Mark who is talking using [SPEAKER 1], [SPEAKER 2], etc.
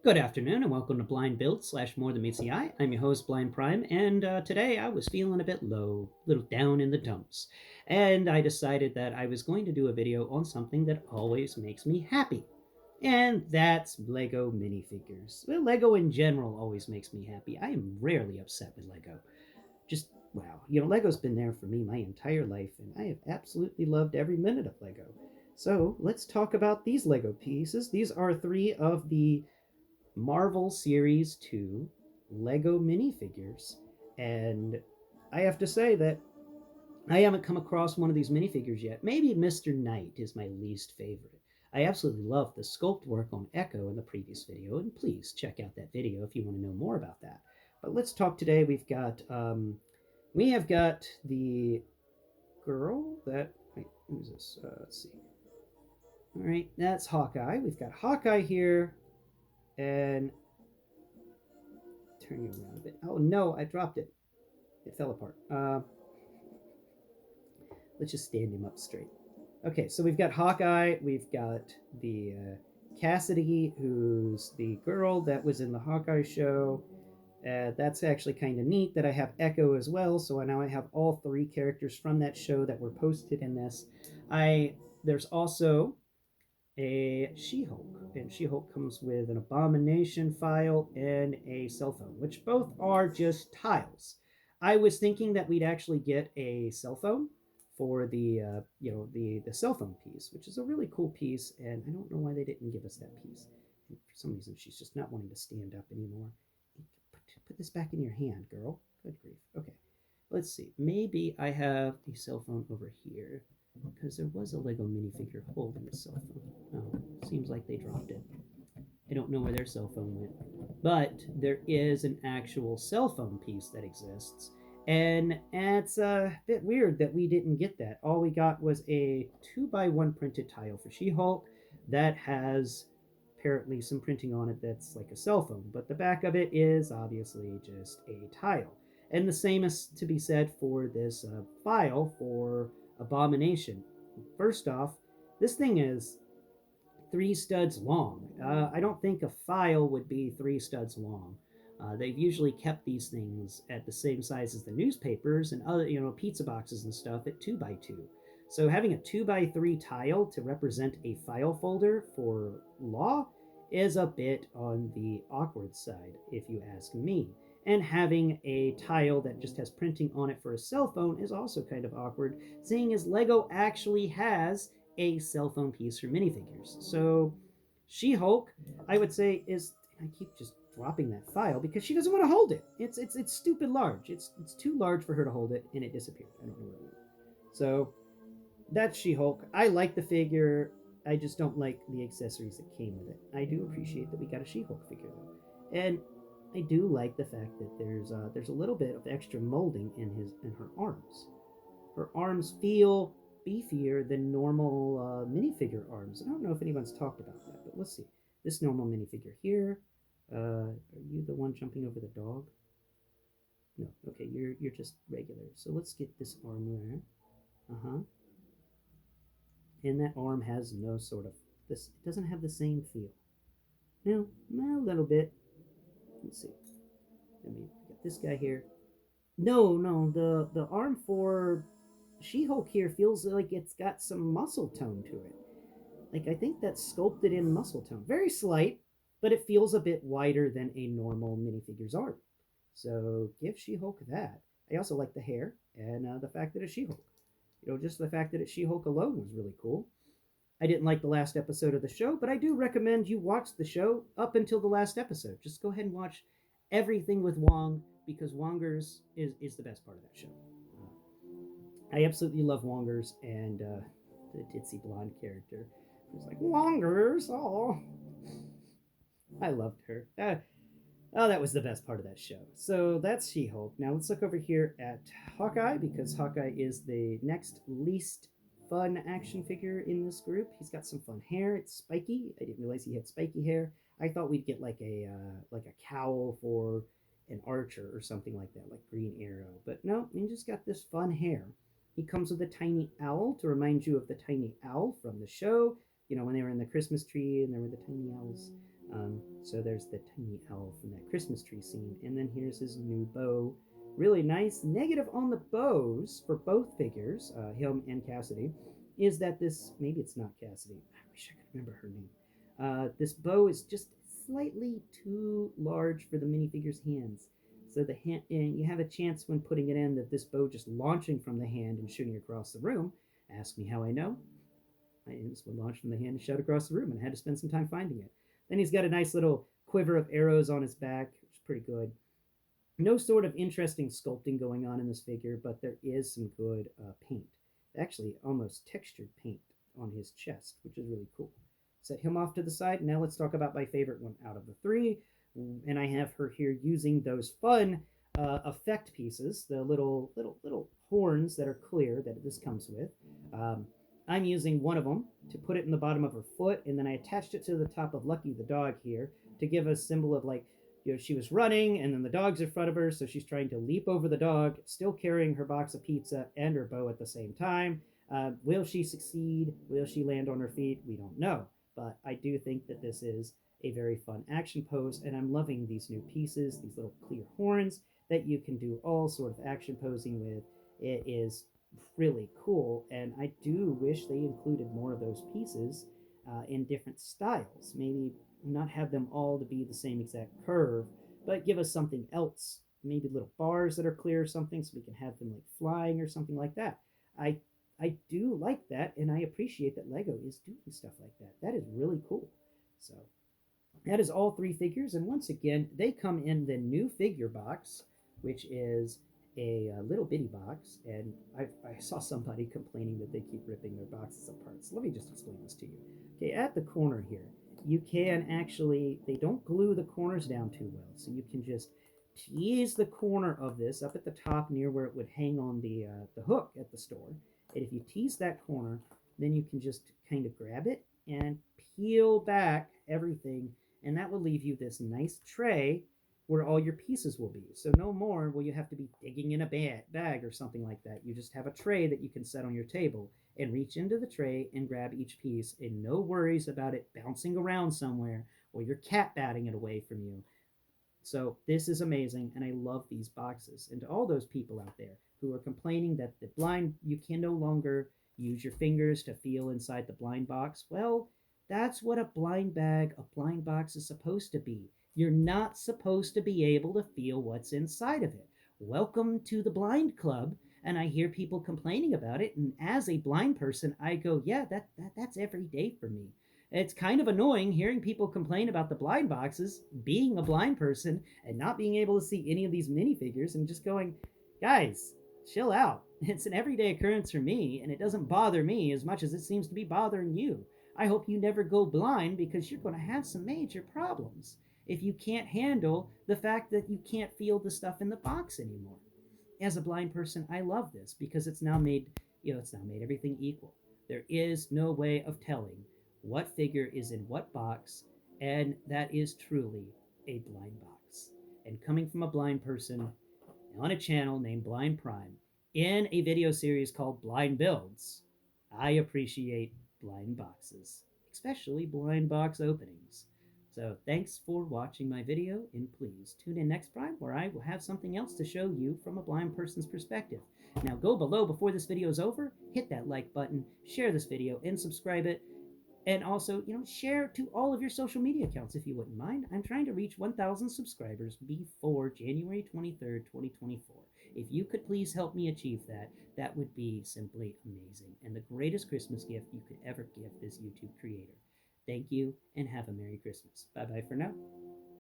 [SPEAKER 1] Good afternoon and welcome to Blind Build slash More Than Meets the Eye. I'm your host, Blind Prime, and today I was feeling a bit low, a little down in the dumps. And I decided that I was going to do a video on something that always makes me happy. And that's Lego minifigures. Well, Lego in general always makes me happy. I am rarely upset with Lego. Just, wow. Lego's been there for me my entire life, and I have absolutely loved every minute of Lego. So let's talk about these Lego pieces. These are three of the Marvel Series 2 Lego minifigures. And I have to say that I haven't come across one of these minifigures yet. Maybe Mr. Knight is my least favorite. I absolutely love the sculpt work on Echo in the previous video, and please check out that video if you want to know more about that. But let's talk today. We have got the girl that, wait, who's this? Let's see. All right, that's Hawkeye. We've got Hawkeye here, and turn you around a bit. Oh no, I dropped it. It fell apart. Let's just stand him up straight. Okay, so we've got Hawkeye. We've got the Cassidy, who's the girl that was in the Hawkeye show. That's actually kind of neat that I have Echo as well. So now I have all three characters from that show that were posted in this. There's also a She-Hulk, and She-Hulk comes with an Abomination file and a cell phone, which both are just tiles. I was thinking that we'd actually get a cell phone for the cell phone piece, which is a really cool piece, and I don't know why they didn't give us that piece. And for some reason, she's just not wanting to stand up anymore. Put this back in your hand, girl. Good grief. Okay, let's see. Maybe I have the cell phone over here because there was a Lego minifigure holding a cell phone. Oh, seems like they dropped it. I don't know where their cell phone went. But there is an actual cell phone piece that exists. And it's a bit weird that we didn't get that. All we got was a 2x1 printed tile for She-Hulk that has apparently some printing on it that's like a cell phone. But the back of it is obviously just a tile. And the same is to be said for this file for Abomination. First off, this thing is 3 studs long. I don't think a file would be 3 studs long. They've usually kept these things at the same size as the newspapers and other, pizza boxes and stuff at 2x2. So having a 2x3 tile to represent a file folder for law is a bit on the awkward side, if you ask me. And having a tile that just has printing on it for a cell phone is also kind of awkward, seeing as Lego actually has a cell phone piece for minifigures. So She-Hulk, I would say, is, I keep just dropping that file because she doesn't want to hold it. It's stupid large. It's too large for her to hold it, and it disappeared. I don't know where it went. So that's She-Hulk. I like the figure. I just don't like the accessories that came with it. I do appreciate that we got a She-Hulk figure though, and I do like the fact that there's a little bit of extra molding in her arms. Her arms feel beefier than normal minifigure arms. I don't know if anyone's talked about that, but let's see. This normal minifigure here. Are you the one jumping over the dog? No. Okay, you're just regular. So let's get this arm there. Uh-huh. And that arm has no sort of this. It doesn't have the same feel. No, a little bit. Let's see. Let me get this guy here. No. The arm for She-Hulk here feels like it's got some muscle tone to it. Like I think that's sculpted in muscle tone. Very slight, but it feels a bit wider than a normal minifigure's arm. So give She-Hulk that. I also like the hair and the fact that it's She-Hulk. Just the fact that it's She-Hulk alone was really cool. I didn't like the last episode of the show, but I do recommend you watch the show up until the last episode. Just go ahead and watch everything with Wong because Wongers is the best part of that show. I absolutely love Wongers and the ditzy blonde character. It's like, Wongers, oh. I loved her. That was the best part of that show. So that's She-Hulk. Now let's look over here at Hawkeye because Hawkeye is the next least fun action figure in this group. He's got some fun hair. It's spiky. I didn't realize he had spiky hair. I thought we'd get like a cowl for an archer or something like that, like Green Arrow. But no, he just got this fun hair. He comes with a tiny owl to remind you of the tiny owl from the show. When they were in the Christmas tree and there were the tiny owls. So there's the tiny owl from that Christmas tree scene. And then here's his new bow. Really nice. Negative on the bows for both figures, him and Cassidy, is that this, maybe it's not Cassidy. I wish I could remember her name. This bow is just slightly too large for the minifigure's hands. So the hand, and you have a chance when putting it in that this bow just launching from the hand and shooting across the room. Ask me how I know. I just would launch from the hand and shot across the room, and I had to spend some time finding it. Then he's got a nice little quiver of arrows on his back, which is pretty good. No sort of interesting sculpting going on in this figure, but there is some good paint. Actually, almost textured paint on his chest, which is really cool. Set him off to the side. Now let's talk about my favorite one out of the three. And I have her here using those fun effect pieces, the little horns that are clear that this comes with. Um, I'm using one of them to put it in the bottom of her foot, and then I attached it to the top of Lucky the dog here to give a symbol of like, she was running, and then the dog's in front of her, so she's trying to leap over the dog, still carrying her box of pizza and her bow at the same time. Will she succeed? Will she land on her feet? We don't know, but I do think that this is a very fun action pose, and I'm loving these new pieces, these little clear horns that you can do all sort of action posing with. It is really cool, and I do wish they included more of those pieces in different styles. Maybe not have them all to be the same exact curve, but give us something else. Maybe little bars that are clear or something, so we can have them like flying or something like that. I I do like that, and I appreciate that Lego is doing stuff like that. That is really cool. So that is all three figures, and once again, they come in the new figure box, which is a little bitty box. And I saw somebody complaining that they keep ripping their boxes apart. So let me just explain this to you. Okay, at the corner here, you can actually, they don't glue the corners down too well, so you can just tease the corner of this up at the top near where it would hang on the hook at the store. And if you tease that corner, then you can just kind of grab it and peel back everything, and that will leave you this nice tray where all your pieces will be. So no more will you have to be digging in a bag or something like that. You just have a tray that you can set on your table and reach into the tray and grab each piece, and no worries about it bouncing around somewhere or your cat batting it away from you. So this is amazing, and I love these boxes. And to all those people out there who are complaining that the blind, you can no longer use your fingers to feel inside the blind box, well, that's what a blind bag, a blind box is supposed to be. You're not supposed to be able to feel what's inside of it. Welcome to the blind club. And I hear people complaining about it, and as a blind person, I go, yeah, that's every day for me. It's kind of annoying hearing people complain about the blind boxes, being a blind person, and not being able to see any of these minifigures, and just going, guys, chill out. It's an everyday occurrence for me, and it doesn't bother me as much as it seems to be bothering you. I hope you never go blind, because you're going to have some major problems if you can't handle the fact that you can't feel the stuff in the box anymore. As a blind person, I love this because it's now made everything equal. There is no way of telling what figure is in what box, and that is truly a blind box. And coming from a blind person on a channel named Blind Prime in a video series called Blind Builds, I appreciate blind boxes, especially blind box openings. So thanks for watching my video, and please tune in next time where I will have something else to show you from a blind person's perspective. Now go below before this video is over, hit that like button, share this video, and subscribe it. And also, share to all of your social media accounts if you wouldn't mind. I'm trying to reach 1,000 subscribers before January 23rd, 2024. If you could please help me achieve that, that would be simply amazing, and the greatest Christmas gift you could ever give this YouTube creator. Thank you, and have a Merry Christmas. Bye-bye for now.